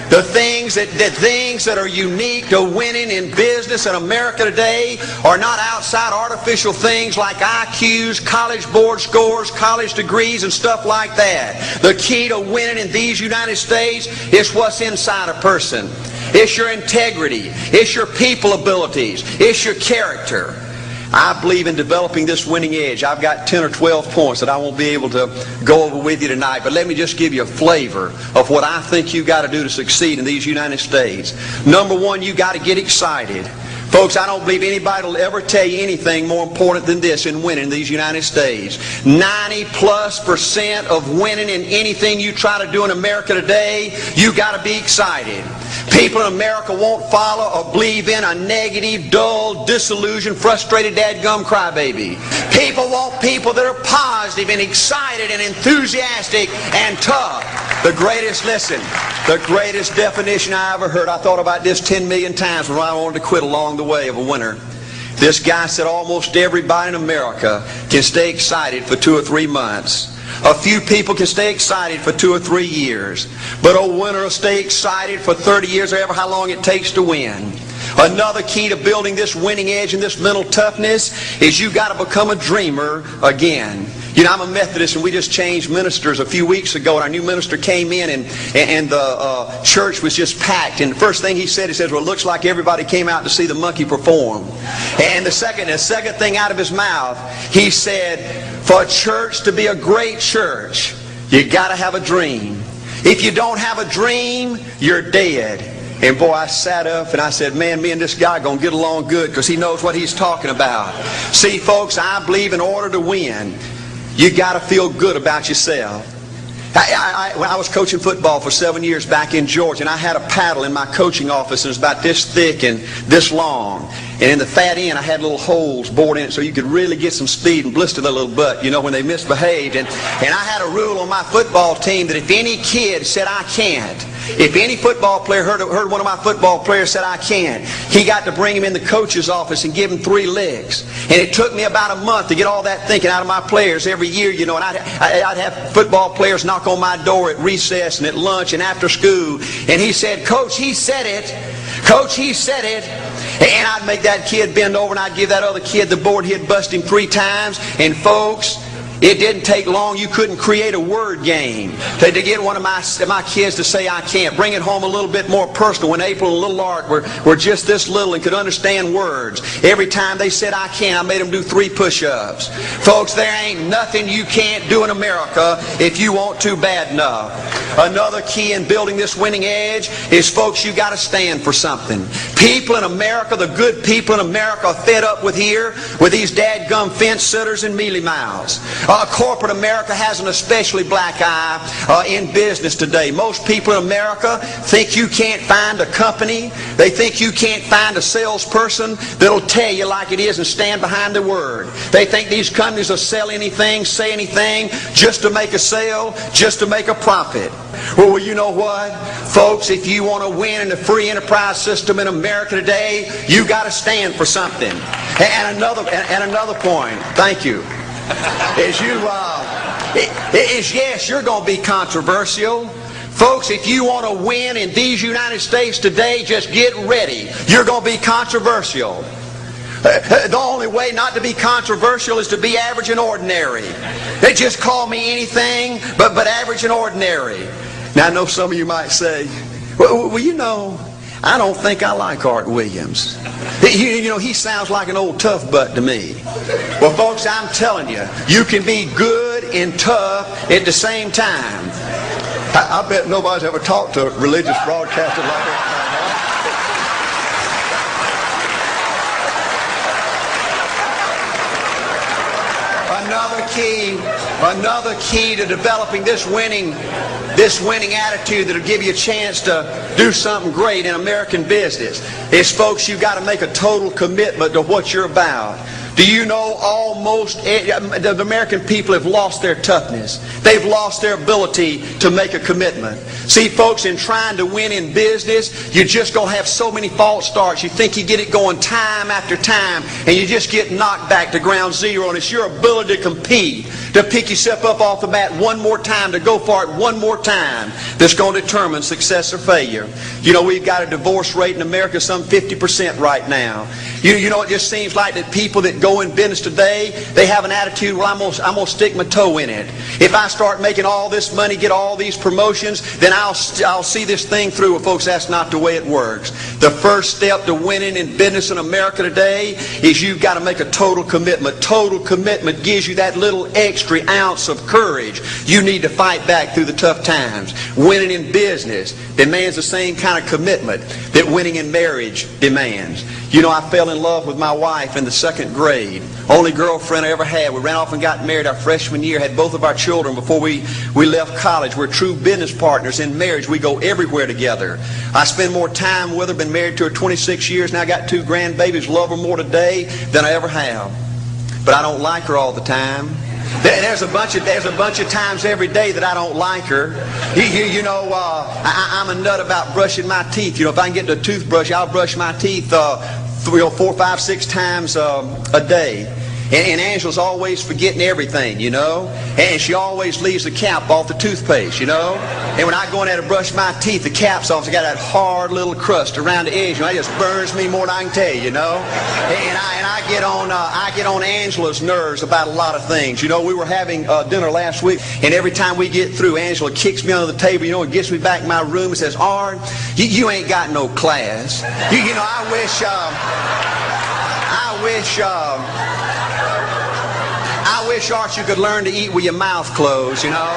The things that are unique to winning in business in America today are not outside artificial things like IQs, college board scores, college degrees, and stuff like that. The key to winning in these United States is what's inside a person. It's your integrity. It's your people abilities. It's your character. I believe in developing this winning edge. I've got 10 or 12 points that I won't be able to go over with you tonight, but let me just give you a flavor of what I think you've got to do to succeed in these United States. Number one, you've got to get excited. Folks, I don't believe anybody will ever tell you anything more important than this in winning in these United States. 90+% of winning in anything you try to do in America today, you got to be excited. People in America won't follow or believe in a negative, dull, disillusioned, frustrated, dadgum crybaby. People want people that are positive and excited and enthusiastic and tough. The greatest definition I ever heard, I thought about this 10 million times when I wanted to quit along the way of a winner. This guy said almost everybody in America can stay excited for 2 or 3 months. A few people can stay excited for 2 or 3 years. But a winner will stay excited for 30 years or ever how long it takes to win. Another key to building this winning edge and this mental toughness is you got to become a dreamer again. You know, I'm a Methodist, and we just changed ministers a few weeks ago, and our new minister came in, and the church was just packed. And the first thing he said, well, it looks like everybody came out to see the monkey perform. And the second thing out of his mouth, he said, for a church to be a great church, you got to have a dream. If you don't have a dream, you're dead. And boy, I sat up and I said, man, me and this guy are going to get along good because he knows what he's talking about. See, folks, I believe in order to win, you got to feel good about yourself. When I was coaching football for 7 years back in Georgia, and I had a paddle in my coaching office, and it was about this thick and this long. And in the fat end, I had little holes bored in it so you could really get some speed and blister their little butt, you know, when they misbehaved. And I had a rule on my football team that if any kid said, I can't, if any football player heard one of my football players said, I can't, he got to bring him in the coach's office and give him 3 licks. And it took me about a month to get all that thinking out of my players every year, you know, and I'd have football players knock on my door at recess and at lunch and after school. And he said, Coach, he said it. Coach, he said it. And I'd make that kid bend over and I'd give that other kid the board. He'd bust him 3 times. And folks, it didn't take long. You couldn't create a word game to get one of my kids to say, I can't. Bring it home a little bit more personal. When April and little Art were just this little and could understand words, every time they said, I can't, I made them do 3 push-ups. Folks, there ain't nothing you can't do in America if you want to bad enough. Another key in building this winning edge is, folks, you got to stand for something. People in America, the good people in America, are fed up with these dadgum fence sitters and mealy mouths. Corporate America has an especially black eye in business today. Most people in America think you can't find a company. They think you can't find a salesperson that'll tell you like it is and stand behind their word. They think these companies will sell anything, say anything, just to make a sale, just to make a profit. Well, you know what? Folks, if you want to win in the free enterprise system in America today, you got to stand for something. And another point, thank you, yes, you're going to be controversial. Folks, if you want to win in these United States today, just get ready. You're going to be controversial. The only way not to be controversial is to be average and ordinary. They just call me anything but average and ordinary. Now, I know some of you might say, well, you know, I don't think I like Art Williams. You know, he sounds like an old tough butt to me. Well, folks, I'm telling you, you can be good and tough at the same time. I bet nobody's ever talked to a religious broadcaster like that. Another key to developing this winning attitude that'll give you a chance to do something great in American business is, folks, you've got to make a total commitment to what you're about. Do you know almost the American people have lost their toughness? They've lost their ability to make a commitment. See, folks, in trying to win in business, you're just going to have so many false starts. You think you get it going time after time, and you just get knocked back to ground zero. And it's your ability to compete, to pick yourself up off the mat one more time, to go for it one more time, that's going to determine success or failure. You know, we've got a divorce rate in America some 50% right now. You know, it just seems like that people that go in business today, they have an attitude, well, I'm gonna stick my toe in it. If I start making all this money, get all these promotions, then I'll see this thing through. Well, folks, that's not the way it works. The first step to winning in business in America today is you've got to make a total commitment. Total commitment gives you that little extra ounce of courage you need to fight back through the tough times. Winning in business demands the same kind of commitment that winning in marriage demands. You know, I fell in love with my wife in the 2nd grade. Only girlfriend I ever had. We ran off and got married our freshman year. Had both of our children before we left college. We're true business partners in marriage. We go everywhere together. I spend more time with her. Been married to her 26 years. Now I got 2 grandbabies. Love her more today than I ever have. But I don't like her all the time. There's a bunch of times every day that I don't like her. You know, I'm a nut about brushing my teeth. You know, if I can get the toothbrush, I'll brush my teeth 4, 5, 6 times a day. And Angela's always forgetting everything, you know. And she always leaves the cap off the toothpaste, you know. And when I go in there to brush my teeth, the cap's off. It's got that hard little crust around the edge. You know, it just burns me more than I can tell you, you know. And I get on Angela's nerves about a lot of things. You know, we were having dinner last week, and every time we get through, Angela kicks me under the table, you know, and gets me back in my room and says, "Art, you ain't got no class." You know, I wish, Art, you could learn to eat with your mouth closed, you know.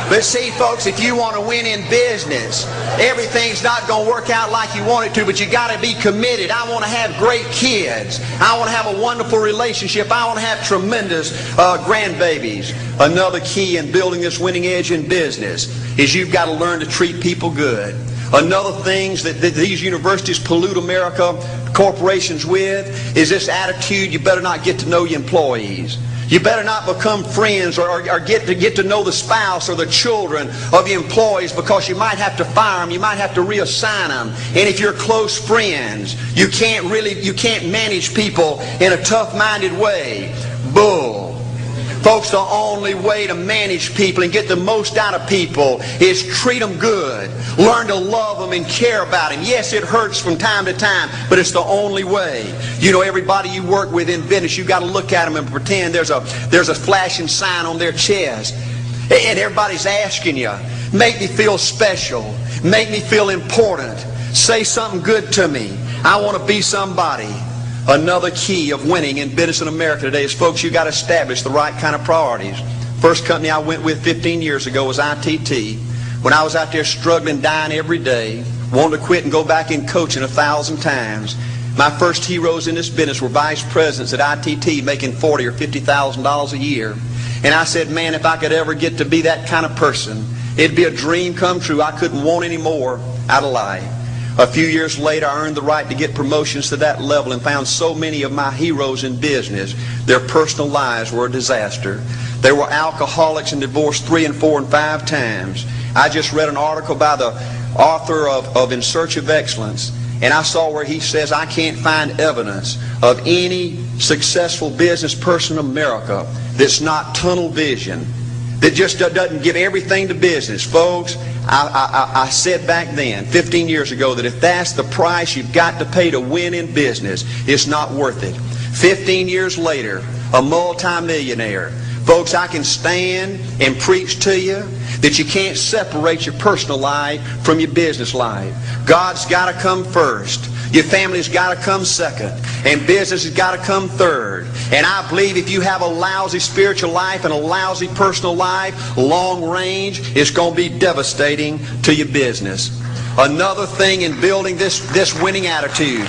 But see, folks, if you want to win in business, everything's not going to work out like you want it to, but you got to be committed. I want to have great kids. I want to have a wonderful relationship. I want to have tremendous grandbabies. Another key in building this winning edge in business is you've got to learn to treat people good. Another thing that these universities pollute America, corporations with, is this attitude, you better not get to know your employees. You better not become friends or get to know the spouse or the children of your employees, because you might have to fire them, you might have to reassign them. And if you're close friends, you can't manage people in a tough-minded way. Bull. Folks, the only way to manage people and get the most out of people is treat them good. Learn to love them and care about them. Yes, it hurts from time to time, but it's the only way. You know, everybody you work with in business, you got to look at them and pretend there's a flashing sign on their chest. And everybody's asking you, make me feel special. Make me feel important. Say something good to me. I want to be somebody. Another key of winning in business in America today is, folks, you got to establish the right kind of priorities. First company I went with 15 years ago was ITT. When I was out there struggling, dying every day, wanted to quit and go back in coaching 1,000 times. My first heroes in this business were vice presidents at ITT making $40,000 or $50,000 a year. And I said, man, if I could ever get to be that kind of person, it'd be a dream come true. I couldn't want any more out of life. A few years later, I earned the right to get promotions to that level and found so many of my heroes in business, their personal lives were a disaster. They were alcoholics and divorced 3 and 4 and 5 times. I just read an article by the author of In Search of Excellence, and I saw where he says, I can't find evidence of any successful business person in America that's not tunnel vision, that just doesn't give everything to business. Folks, I said back then, 15 years ago, that if that's the price you've got to pay to win in business, it's not worth it. 15 years later, a multimillionaire. Folks, I can stand and preach to you that you can't separate your personal life from your business life. God's got to come first. Your family's got to come second. And business has got to come third. And I believe if you have a lousy spiritual life and a lousy personal life, long range, it's going to be devastating to your business. Another thing in building this winning attitude.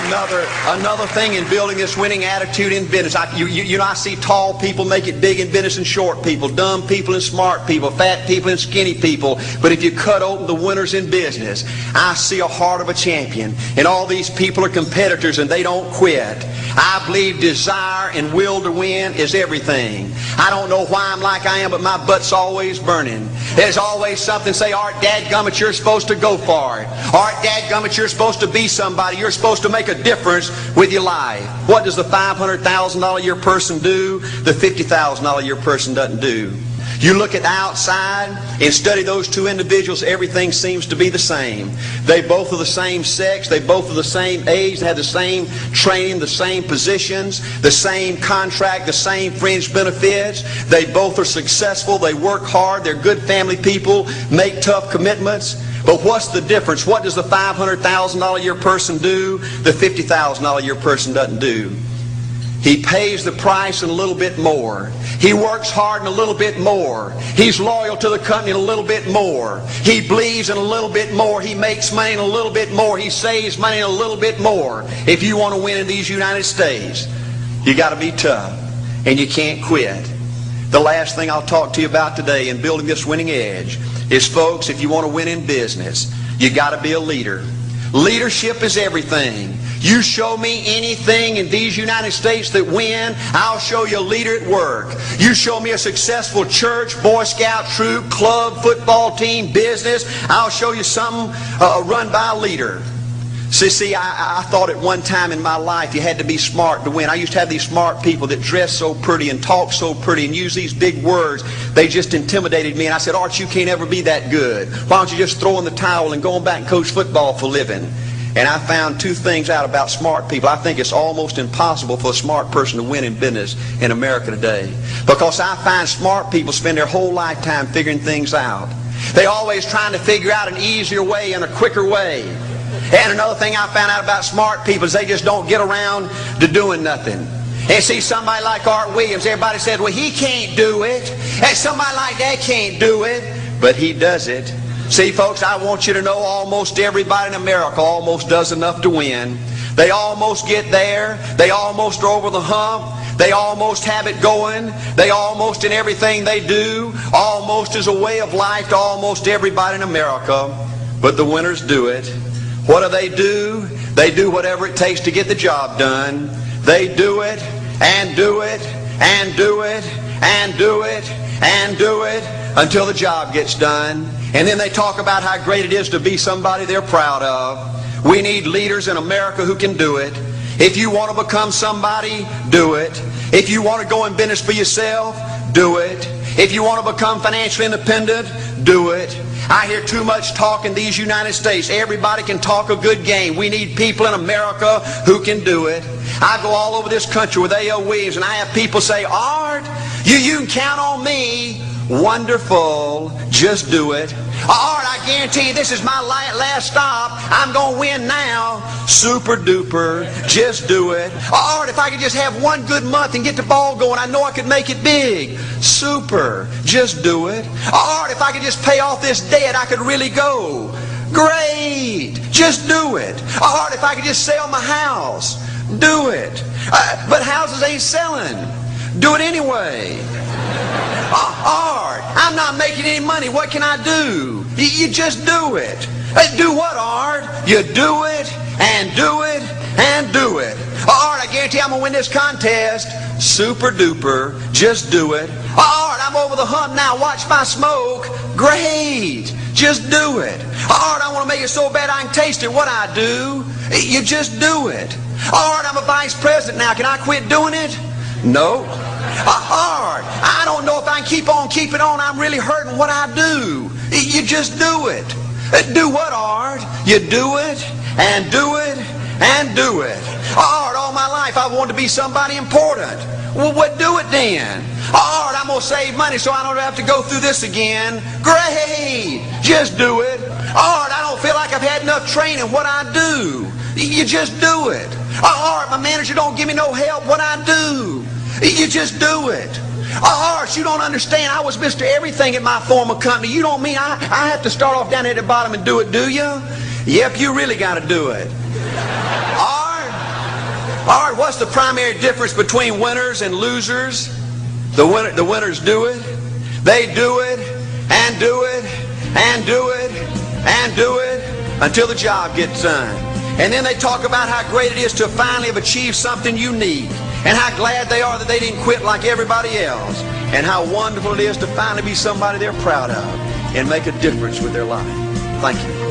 Another thing in building this winning attitude in business. I see tall people make it big in business and short people, dumb people and smart people, fat people and skinny people. But if you cut open the winners in business, I see a heart of a champion. And all these people are competitors and they don't quit. I believe desire and will to win is everything. I don't know why I'm like I am, but my butt's always burning. There's always something say, Art, dadgummit, you're supposed to go for it. Art, dadgummit, you're supposed to be somebody. You're supposed to make a difference with your life. What does the $500,000 a year person do? The $50,000 a year person doesn't do. You look at the outside and study those two individuals, everything seems to be the same. They both are the same sex, they both are the same age, they have the same training, the same positions, the same contract, the same fringe benefits. They both are successful, they work hard, they're good family people, make tough commitments. But what's the difference? What does the $500,000 a year person do? The $50,000 a year person doesn't do. He pays the price and a little bit more. He works hard and a little bit more. He's loyal to the company and a little bit more. He believes in a little bit more. He makes money and a little bit more. He saves money and a little bit more. If you want to win in these United States, you got to be tough and you can't quit. The last thing I'll talk to you about today in building this winning edge is, folks, if you want to win in business, you got to be a leader. Leadership is everything. You show me anything in these United States that win, I'll show you a leader at work. You show me a successful church, Boy Scout troop, club, football team, business, I'll show you something run by a leader. See, I thought at one time in my life you had to be smart to win. I used to have these smart people that dress so pretty and talk so pretty and use these big words. They just intimidated me. And I said, Art, you can't ever be that good. Why don't you just throw in the towel and go back and coach football for a living? And I found two things out about smart people. I think it's almost impossible for a smart person to win in business in America today. Because I find smart people spend their whole lifetime figuring things out. They're always trying to figure out an easier way and a quicker way. And another thing I found out about smart people is they just don't get around to doing nothing. And see, somebody like Art Williams, everybody said, well, he can't do it. And somebody like that can't do it. But he does it. See, folks, I want you to know almost everybody in America almost does enough to win. They almost get there. They almost are over the hump. They almost have it going. They almost in everything they do, almost is a way of life to almost everybody in America. But the winners do it. What do? They do whatever it takes to get the job done. They do it and do it and do it and do it and do it until the job gets done. And then they talk about how great it is to be somebody they're proud of. We need leaders in America who can do it. If you want to become somebody, do it. If you want to go in business for yourself, do it. If you want to become financially independent, do it. I hear too much talk in these United States. Everybody can talk a good game. We need people in America who can do it. I go all over this country with A.L. Williams, and I have people say, Art, you can count on me. Wonderful. Just do it. Art, I guarantee you this is my last stop. I'm going to win now. Super duper. Just do it. Art, if I could just have one good month and get the ball going, I know I could make it big. Super. Just do it. Art, if I could just pay off this debt, I could really go. Great. Just do it. Art, if I could just sell my house. Do it. But houses ain't selling. Do it anyway. Art, I'm not making any money. What can I do? You just do it. Do what, Art? You do it and do it and do it. Art, I guarantee I'm going to win this contest. Super duper. Just do it. Art, I'm over the hump now. Watch my smoke. Great. Just do it. Art, I want to make it so bad I can taste it. What I do? You just do it. Art, I'm a vice president now. Can I quit doing it? No. Art, I don't know if I can keep on keeping on. I'm really hurting. What I do? You just do it. Do what, Art? You do it and do it and do it. Art, all my life I wanted to be somebody important. Well, what do it then? Art, I'm going to save money so I don't have to go through this again. Great. Just do it. Art, I don't feel like I've had enough training. What I do? You just do it. Art, my manager don't give me no help. What I do? You just do it. Art, you don't understand. I was Mr. Everything at my former company. You don't mean I have to start off down at the bottom and do it, do you? Yep, you really got to do it. Art, All right, what's the primary difference between winners and losers? The winners do it. They do it and do it and do it and do it until the job gets done. And then they talk about how great it is to finally have achieved something unique, and how glad they are that they didn't quit like everybody else, and how wonderful it is to finally be somebody they're proud of and make a difference with their life. Thank you.